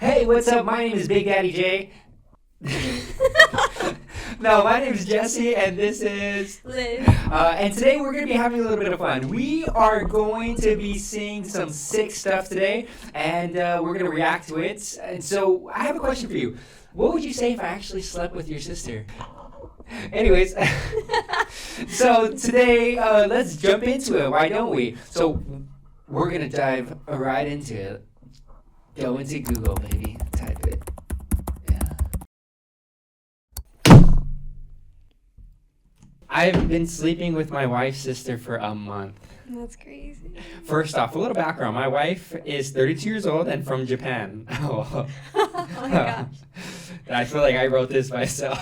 Hey, what's up? My name is Big Daddy J. No, my name is Jesse, and this is Liz. And today we're going to be having a little bit of fun. We are going to be seeing some sick stuff today, and we're going to react to it. And so I have a question for you. What would you say if I actually slept with your sister? Anyways, so today let's jump into it. Why don't we? So we're going to dive right into it. Go into Google, baby. Type it. I've been sleeping with my wife's sister for a month. That's crazy. First off, a little background. My wife is 32 years old and from Japan. Oh my gosh. I feel like I wrote this myself.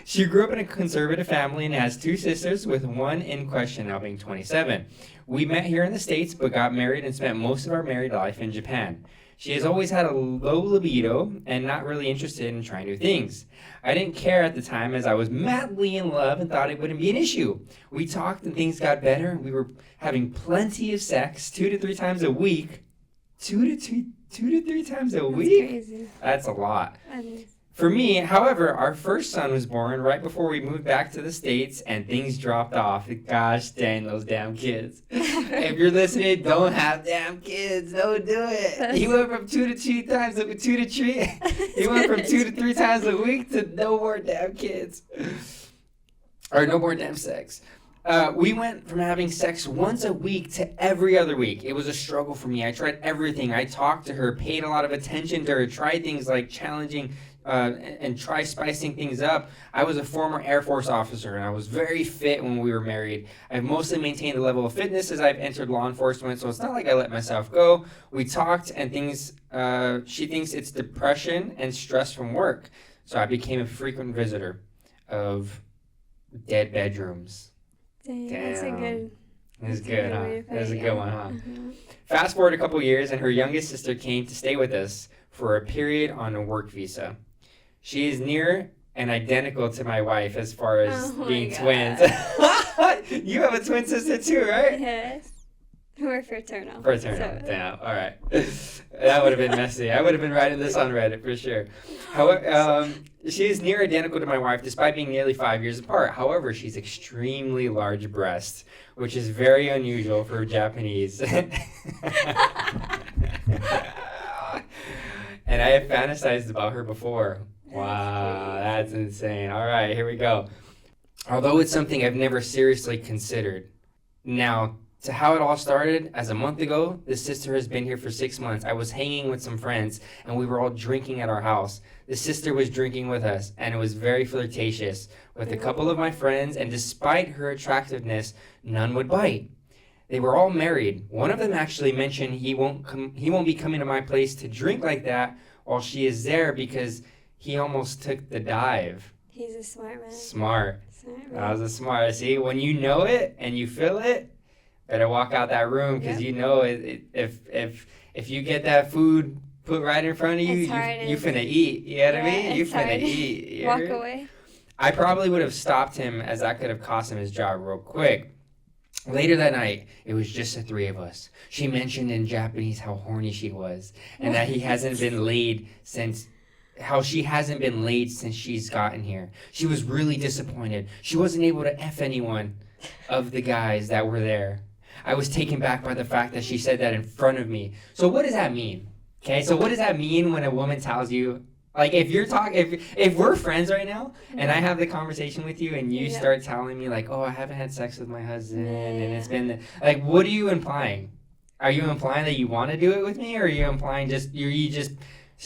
She grew up in a conservative family and has two sisters, with one in question now being 27. We met here in the States but got married and spent most of our married life in Japan. She has always had a low libido and not really interested in trying new things. I didn't care at the time as I was madly in love and thought it wouldn't be an issue. We talked and things got better. We were having plenty of sex 2 to 3 times a week. 2 to 3 times a week? That's crazy. That's a lot. That is. For me, however, our first son was born right before we moved back to the States and things dropped off. Gosh dang those damn kids. If you're listening, don't have damn kids. Don't do it. He went from 2 to 3 times a he went from 2 to 3 times a week to no more damn kids. Or no more damn sex. We went from having sex once a week to every other week. It was a struggle for me. I tried everything. I talked to her, paid a lot of attention to her, tried things like challenging and try spicing things up. I was a former Air Force officer, and I was very fit when we were married. I've mostly maintained a level of fitness as I've entered law enforcement, so it's not like I let myself go. We talked, and she thinks it's depression and stress from work. So I became a frequent visitor of dead bedrooms. Dang, Damn. that's a good. That's good, huh? way to put That's a it, good yeah. one, huh? Mhm. Fast forward a couple years, and her youngest sister came to stay with us for a period on a work visa. She is near and identical to my wife as far as Oh my being God. twins. You have a twin sister too, right? Yes. We're fraternal. Fraternal. So, Damn. All right. That would have been messy. I would have been writing this on Reddit for sure. However, she is near identical to my wife despite being nearly 5 years apart. However, she's extremely large breasts, which is very unusual for Japanese. And I have fantasized about her before. Wow, that's insane. All right, here we go. Although it's something I've never seriously considered. Now, to how it all started, as a month ago, this sister has been here for 6 months. I was hanging with some friends, and we were all drinking at our house. The sister was drinking with us, and it was very flirtatious with a couple of my friends, and despite her attractiveness, none would bite. They were all married. One of them actually mentioned he won't be coming to my place to drink like that while she is there because he almost took the dive. he's a smart man. Smart. Smart That man. was a smart. See, when you know it and you feel it, better walk out that room because Yep. you know if you get that food put right in front of you, It's hard, you isn't finna it? eat. You know what I Yeah, mean? You it's finna hard. eat. You Walk heard? away. I probably would have stopped him as that could have cost him his job real quick. Later that night, it was just the 3 of us. She mentioned in Japanese how horny she was and that he hasn't been laid since she's gotten here. She was really disappointed. She wasn't able to F anyone of the guys that were there. I was taken back by the fact that she said that in front of me. So what does that mean? Okay, so what does that mean when a woman tells you, like if we're friends right now and I have the conversation with you and you Yeah. start telling me like, oh, I haven't had sex with my husband and it's been like, what are you implying? Are you implying that you want to do it with me, or are you implying you just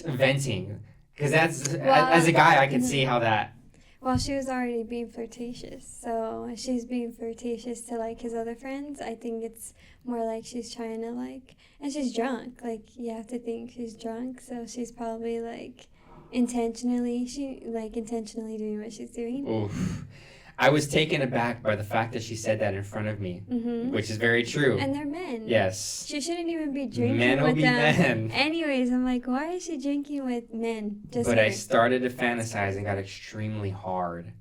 venting? Because that's as a guy, I can see how that. Well, she was already being flirtatious, so she's being flirtatious to like his other friends. I think it's more like she's trying to like, and she's drunk. Like you have to think she's drunk, so she's probably like intentionally doing what she's doing. Oof. I was taken aback by the fact that she said that in front of me, Mm-hmm. which is very true. And they're men. Yes. She shouldn't even be drinking Men will with be them. men. Anyways, I'm like, why is she drinking with men? Just But I her. started to fantasize and got extremely hard.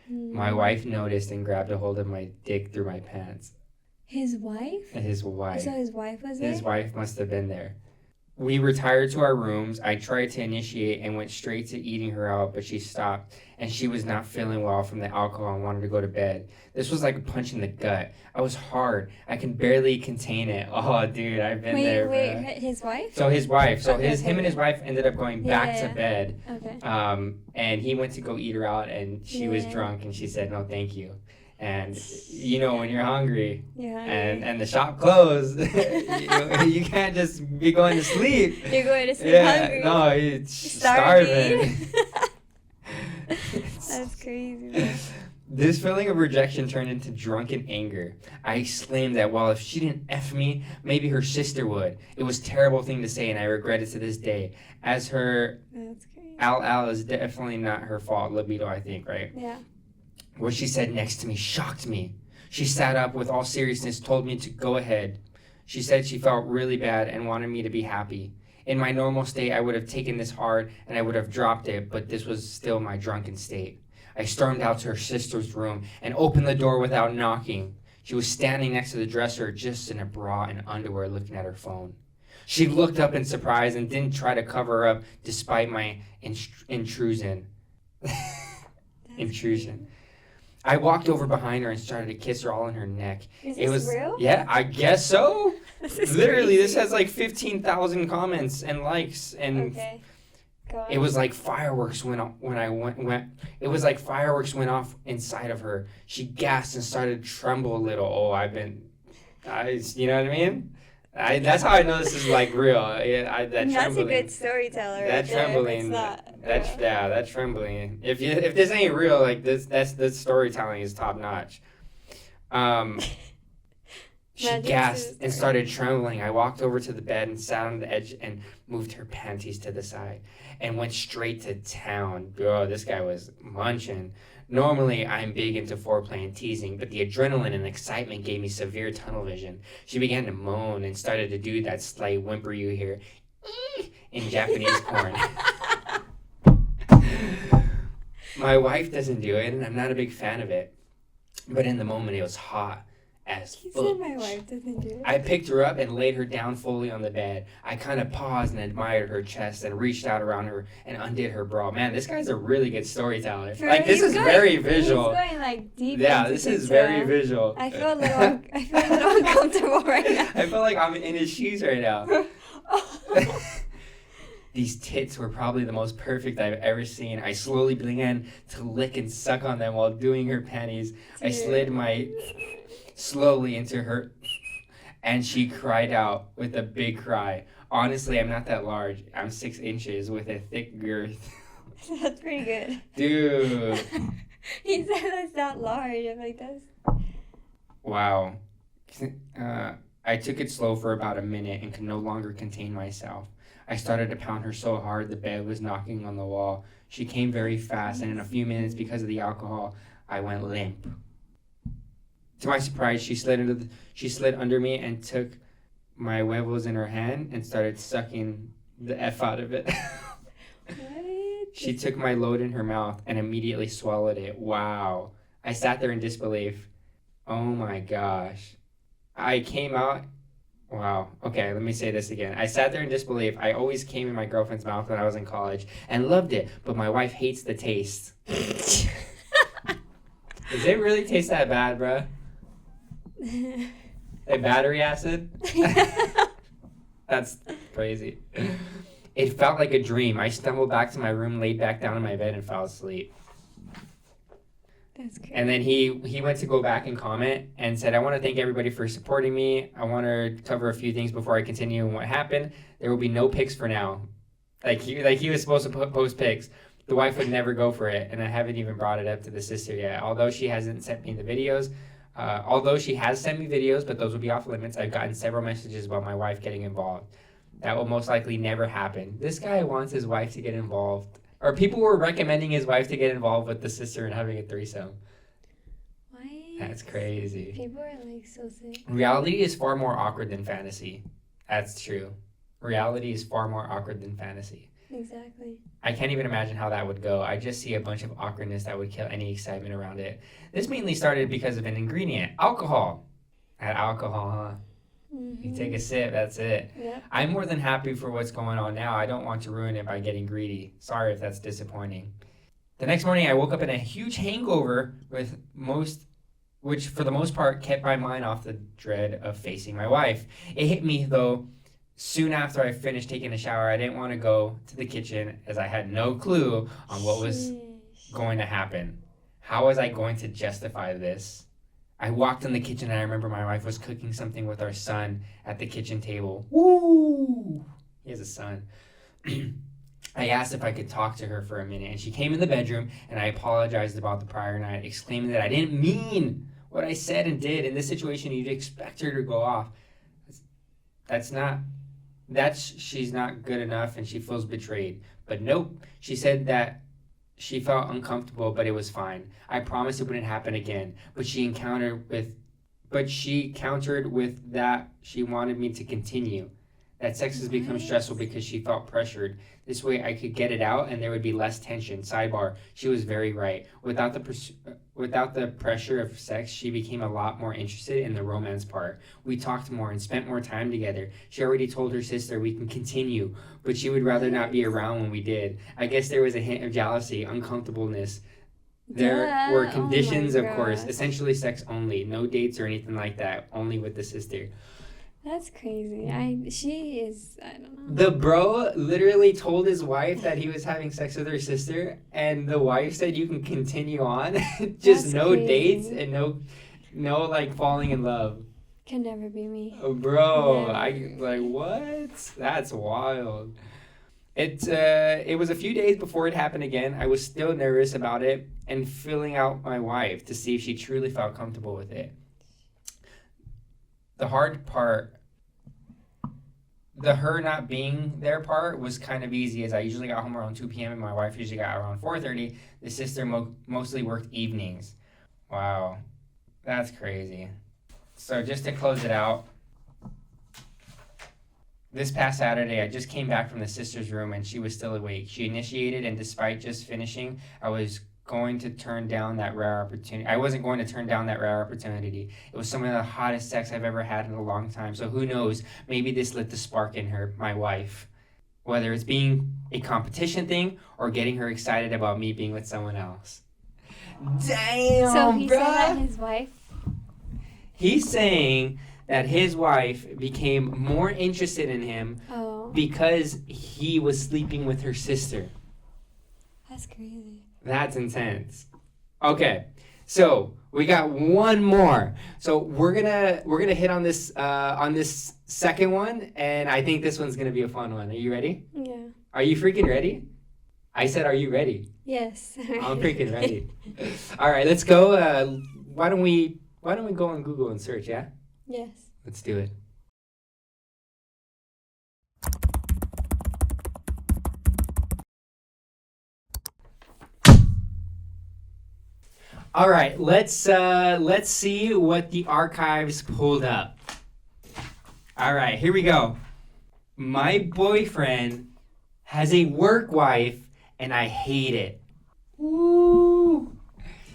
My Mm. wife noticed and grabbed a hold of my dick through my pants. His wife? His wife. So his wife was there? His wife must have been there. We retired to our rooms. I tried to initiate and went straight to eating her out, but she stopped, and she was not feeling well from the alcohol and wanted to go to bed. This was like a punch in the gut. I was hard. I can barely contain it. Oh, dude, I've been there. Wait, his wife? So his wife. So Okay, him and his wife ended up going back to Yeah. bed. Okay. And he went to go eat her out, and she was Yeah. drunk, and she said, "No, thank you." And you know, when you're hungry Yeah. and the shop closed, you can't just be going to sleep. You're going to sleep Yeah, hungry. no, it's starving. That's crazy. Man. This feeling of rejection turned into drunken anger. I exclaimed that, well, if she didn't F me, maybe her sister would. It was a terrible thing to say, and I regret it to this day. As her That's crazy. Al is definitely not her fault, libido, I think, right? Yeah. What she said next to me shocked me. She sat up with all seriousness, told me to go ahead. She said she felt really bad and wanted me to be happy. In my normal state, I would have taken this hard and I would have dropped it, but this was still my drunken state. I stormed out to her sister's room and opened the door without knocking. She was standing next to the dresser just in a bra and underwear looking at her phone. She looked up in surprise and didn't try to cover her up despite my intrusion. Intrusion. I walked over behind her and started to kiss her all in her neck. Is It this was real? Yeah, I guess so. This is Literally, this crazy. has like 15,000 comments and likes, and Okay. Go on. it was like fireworks went off when I went. It was like fireworks went off inside of her. She gasped and started to tremble a little. Oh, you know what I mean? That's how I know this is like real. That That's trembling. a good storyteller. That right there, if trembling. It's not. That trembling. If this ain't real, like this storytelling is top notch. She Imagine gasped this and started trembling. I walked over to the bed and sat on the edge and moved her panties to the side and went straight to town. Oh, this guy was munching. Normally, I'm big into foreplay and teasing, but the adrenaline and excitement gave me severe tunnel vision. She began to moan and started to do that slight whimper you hear in Japanese porn. My wife doesn't do it, and I'm not a big fan of it. But in the moment, it was hot as He fuck. said my wife doesn't do it. I picked her up and laid her down fully on the bed. I kind of paused and admired her chest and reached out around her and undid her bra. Man, this guy's a really good storyteller. Like, this is very visual. He's going like deep. Yeah, into this is detail. very visual. I feel a little uncomfortable right now. I feel like I'm in his shoes right now. These tits were probably the most perfect I've ever seen. I slowly began to lick and suck on them while doing her panties. I slid my slowly into her, and she cried out with a big cry. Honestly, I'm not that large. I'm 6 inches with a thick girth. That's pretty good. Dude. He said that's not large. I'm like, that's. Wow. I took it slow for about a minute and could no longer contain myself. I started to pound her so hard the bed was knocking on the wall. She came very fast, and in a few minutes, because of the alcohol, I went limp. To my surprise, she slid under me and took my huevos in her hand and started sucking the F out of it. What? She took my load in her mouth and immediately swallowed it. Wow. I sat there in disbelief. Oh my gosh. I came out. Wow. Okay, let me say this again. I sat there in disbelief. I always came in my girlfriend's mouth when I was in college and loved it, but my wife hates the taste. Does it really taste that bad, bruh? Like battery acid? That's crazy. It felt like a dream. I stumbled back to my room, laid back down in my bed, and fell asleep. That's crazy. And then he went to go back and comment and said, I want to thank everybody for supporting me. I want to cover a few things before I continue on what happened. There will be no pics for now. Like he was supposed to post pics. The wife would never go for it, and I haven't even brought it up to the sister yet. Although she hasn't sent me the videos. Although she has sent me videos, but those will be off limits. I've gotten several messages about my wife getting involved. That will most likely never happen. This guy wants his wife to get involved. Or people were recommending his wife to get involved with the sister and having a threesome. What? That's crazy. People are like so sick. Reality is far more awkward than fantasy. That's true. Reality is far more awkward than fantasy. Exactly. I can't even imagine how that would go. I just see a bunch of awkwardness that would kill any excitement around it. This mainly started because of an ingredient, alcohol. Alcohol, huh? You take a sip, that's it. Yep. I'm more than happy for what's going on now. I don't want to ruin it by getting greedy. Sorry if that's disappointing. The next morning, I woke up in a huge hangover which for the most part kept my mind off the dread of facing my wife. It hit me, though, soon after I finished taking a shower. I didn't want to go to the kitchen as I had no clue on what was going to happen. How was I going to justify this? I walked in the kitchen and I remember my wife was cooking something with our son at the kitchen table. Woo! He has a son. I asked if I could talk to her for a minute, and she came in the bedroom, and I apologized about the prior night, exclaiming that I didn't mean what I said and did. In this situation, you'd expect her to go off. She's not good enough, and she feels betrayed. But nope, she said that she felt uncomfortable, but it was fine. I promised it wouldn't happen again. But she countered with that she wanted me to continue. That sex has become stressful because she felt pressured. This way I could get it out and there would be less tension. Sidebar, she was very right. Without the pressure of sex, she became a lot more interested in the romance part. We talked more and spent more time together. She already told her sister we can continue, but she would rather not be around when we did. I guess there was a hint of jealousy, uncomfortableness. There were conditions, of course, essentially sex only. No dates or anything like that, only with the sister. That's crazy. I don't know. The bro literally told his wife that he was having sex with her sister, and the wife said you can continue on. Just That's no crazy. dates and no like falling in love. Can never be me. Oh, bro, Never. I like what? That's wild. It was a few days before it happened again. I was still nervous about it and filling out my wife to see if she truly felt comfortable with it. The hard part, the her not being there part, was kind of easy, as I usually got home around 2 p.m. and my wife usually got around 4:30. The sister mostly worked evenings. Wow, that's crazy. So just to close it out, this past Saturday, I just came back from the sister's room and she was still awake. She initiated, and despite just finishing, I wasn't going to turn down that rare opportunity. It was some of the hottest sex I've ever had in a long time. So who knows? Maybe this lit the spark in her, my wife. Whether it's being a competition thing or getting her excited about me being with someone else. Damn, So he bruh. said that his wife. He's saying that his wife became more interested in him because he was sleeping with her sister. That's crazy. That's intense. Okay, so we got one more. So we're gonna hit on this second one, and I think this one's gonna be a fun one. Are you ready? Yeah. Are you freaking ready? I said, are you ready? Yes. I'm freaking ready. All right, let's go. Why don't we go on Google and search? Yeah. Yes. Let's do it. All right, let's see what the archives pulled up. All right, here we go. My boyfriend has a work wife, and I hate it. Woo!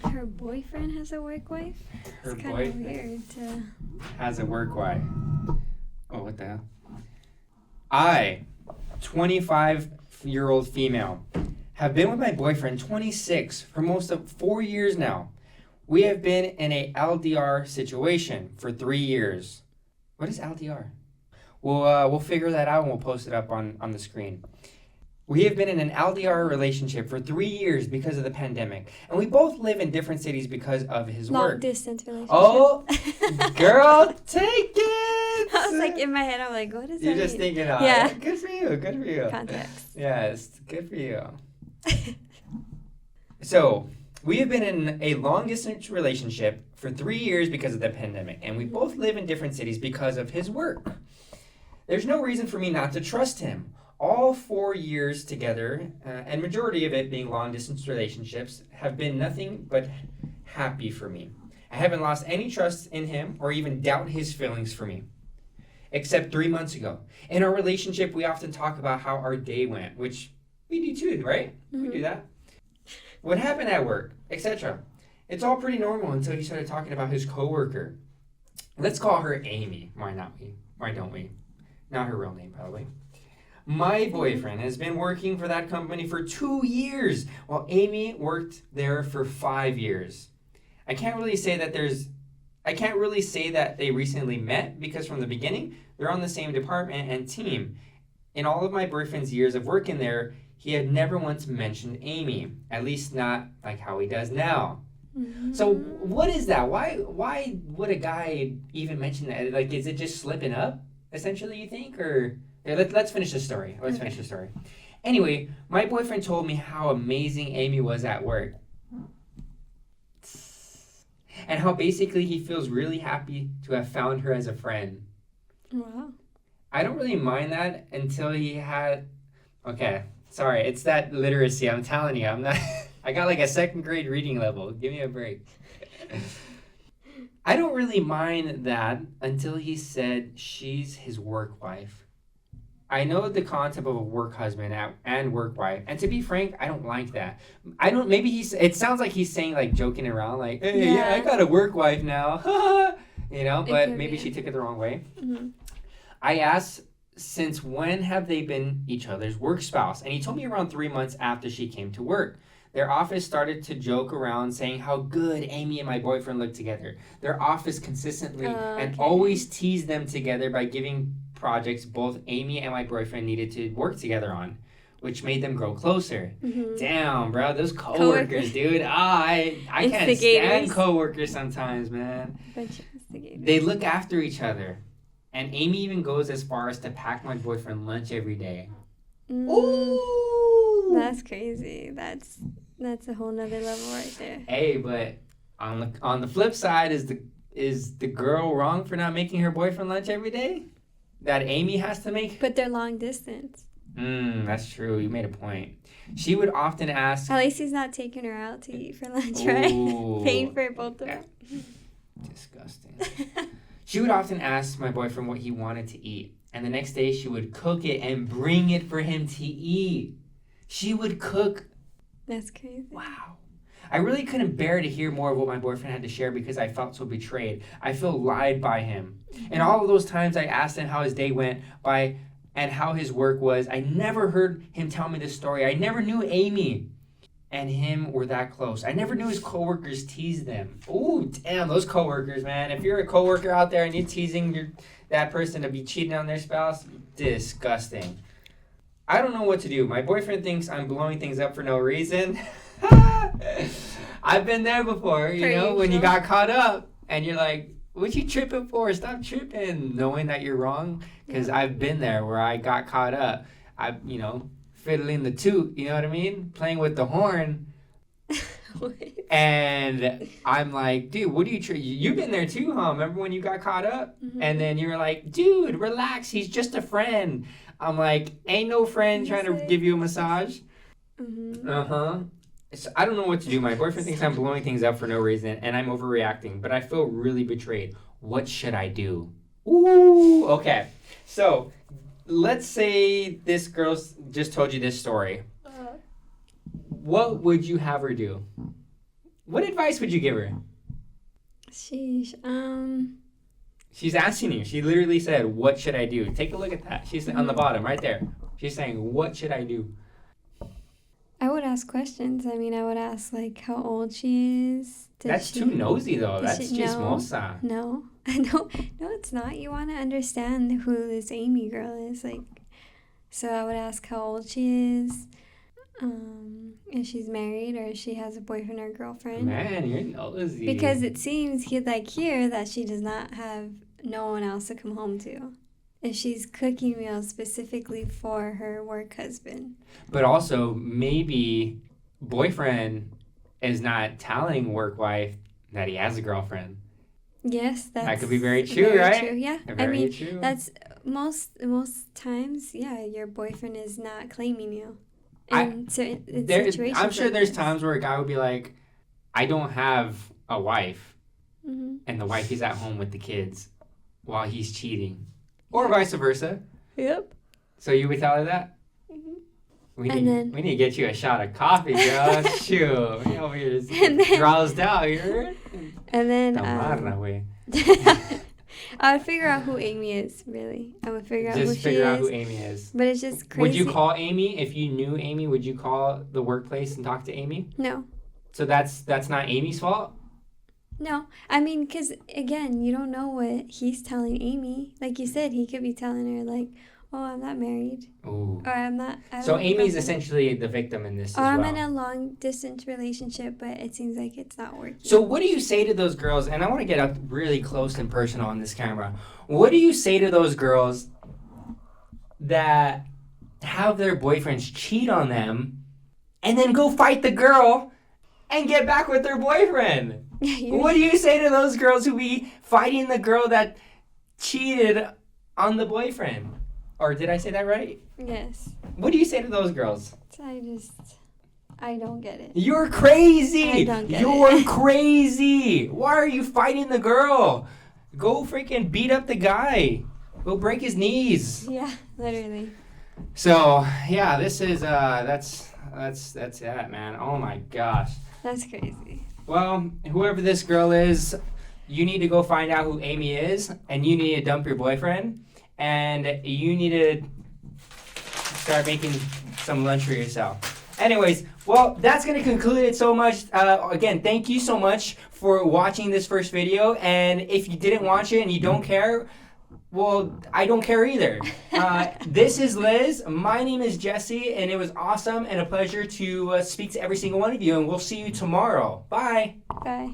Her boyfriend has a work wife? Her It's kind of weird to... has a work wife. Oh, what the hell? I, 25-year-old female, have been with my boyfriend, 26, for most of 4 years now. We have been in a LDR situation for 3 years. What is LDR? We'll figure that out and we'll post it up on the screen. We have been in an LDR relationship for 3 years because of the pandemic, and we both live in different cities because of his work. Long distance relationship. Oh, girl, take it! I was like, in my head, I'm like, what is You're that just mean? thinking, Yeah. good for you, good for you. Context. Yes, good for you. So, we have been in a long distance relationship for 3 years because of the pandemic, and we both live in different cities because of his work. There's no reason for me not to trust him. All 4 years together, and majority of it being long distance relationships, have been nothing but happy for me. I haven't lost any trust in him or even doubt his feelings for me. Except 3 months ago. In our relationship, we often talk about how our day went, which we do too, right? Mm-hmm. We do that. What happened at work, etc. It's all pretty normal until he started talking about his coworker. Let's call her Amy. Why not we? Why don't we? Not her real name, probably. My boyfriend has been working for that company for 2 years, while Amy worked there for 5 years. I can't really say that they recently met because from the beginning, they're on the same department and team. In all of my boyfriend's years of working there, he had never once mentioned Amy, at least not like how he does now. Mm-hmm. So what is that? Why would a guy even mention that? Like, is it just slipping up, essentially, you think? Or let's finish the story. Finish the story. Anyway, my boyfriend told me how amazing Amy was at work. And how basically he feels really happy to have found her as a friend. Wow. I don't really mind that until he had... Okay, sorry, it's that literacy, I'm telling you. I'm not... I got like a 2nd grade reading level. Give me a break. I don't really mind that until he said she's his work wife. I know the concept of a work husband and work wife, and to be frank, I don't like that. It sounds like he's saying like joking around, like, hey, yeah I got a work wife now, but maybe she took it the wrong way. Mm-hmm. I asked, since when have they been each other's work spouse? And he told me around 3 months after she came to work. Their office started to joke around saying how good Amy and my boyfriend look together. Their office consistently and always teased them together by giving projects both Amy and my boyfriend needed to work together on, which made them grow closer. Mm-hmm. Damn, bro, those coworkers, dude. I can't stand coworkers sometimes, man. They look after each other. And Amy even goes as far as to pack my boyfriend lunch every day. Ooh! That's crazy. That's a whole nother level right there. Hey, but on the flip side, is the girl wrong for not making her boyfriend lunch every day? That Amy has to make? But they're long distance. That's true. You made a point. She would often ask... At least he's not taking her out to eat for lunch, right? Paying for both of them. Disgusting. She would often ask my boyfriend what he wanted to eat. And the next day, she would cook it and bring it for him to eat. She would cook. That's crazy. Wow. I really couldn't bear to hear more of what my boyfriend had to share because I felt so betrayed. I felt lied by him. And all of those times I asked him how his day went and how his work was, I never heard him tell me this story. I never knew Amy and him were that close. I never knew his coworkers teased them. Ooh, damn, those coworkers, man. If you're a coworker out there and you're teasing that person to be cheating on their spouse, disgusting. I don't know what to do. My boyfriend thinks I'm blowing things up for no reason. I've been there before, when you got caught up and you're like, what you tripping for? Stop tripping, knowing that you're wrong. Because I've been there where I got caught up. Fiddling the toot, you know what I mean? Playing with the horn. And I'm like, dude, what are you you've been there too, huh? Remember when you got caught up? Mm-hmm. And then you were like, dude, relax, he's just a friend. I'm like, ain't no friend trying to give you a massage. Mm-hmm. So I don't know what to do. My boyfriend thinks I'm blowing things up for no reason, and I'm overreacting, but I feel really betrayed. What should I do? Ooh, okay. So let's say this girl just told you this story. What would you have her do? What advice would you give her? Sheesh. She's asking you. She literally said, what should I do? Take a look at that. She's on the bottom right there. She's saying, what should I do? I would ask questions. I mean, I would ask, like, how old she is. That's too nosy, though. That's chismosa. No, it's not. You want to understand who this Amy girl is. Like, so I would ask how old she is, if she's married or if she has a boyfriend or girlfriend. Man, you're nosy. Because it seems here that she does not have no one else to come home to. If she's cooking meals specifically for her work husband. But also, maybe boyfriend is not telling work wife that he has a girlfriend. Yes, that could be very true, right? True, yeah. Very true. That's most times, yeah, your boyfriend is not claiming you. In situations I'm sure there's this. times where a guy would be like, I don't have a wife, mm-hmm. and the wife is at home with the kids while he's cheating. Or vice versa. Yep. So you would tell her that? Mm-hmm. We need to get you a shot of coffee, girl. Shoot. We over here just drowsed out, you heard? And then... I would figure out who Amy is, really. I would figure out who Just she figure out is. who Amy is. But it's just crazy. Would you call Amy if you knew Amy? Would you call the workplace and talk to Amy? No. So that's not Amy's fault? No. I mean, because, again, you don't know what he's telling Amy. Like you said, he could be telling her, like, oh, I'm not married. Ooh. Or I'm not. So Amy's essentially the victim in this as Or I'm well. in a long distance relationship, but it seems like it's not working. So what do you say to those girls? And I want to get up really close and personal on this camera. What do you say to those girls that have their boyfriends cheat on them and then go fight the girl and get back with their boyfriend? What do you say to those girls who be fighting the girl that cheated on the boyfriend? Or did I say that right? Yes. What do you say to those girls? I don't get it. You're crazy. I don't get You're it. crazy. Why are you fighting the girl? Go freaking beat up the guy. Go break his knees. Yeah, literally. So yeah, this is that's that, man. Oh my gosh. That's crazy. Well, whoever this girl is, you need to go find out who Amy is, and you need to dump your boyfriend, and you need to start making some lunch for yourself. Anyways, well, that's going to conclude it so much. Again, thank you so much for watching this first video. And if you didn't watch it and you don't care, well, I don't care either. This is Liz. My name is Jesse, and it was awesome and a pleasure to speak to every single one of you. And we'll see you tomorrow. Bye. Bye.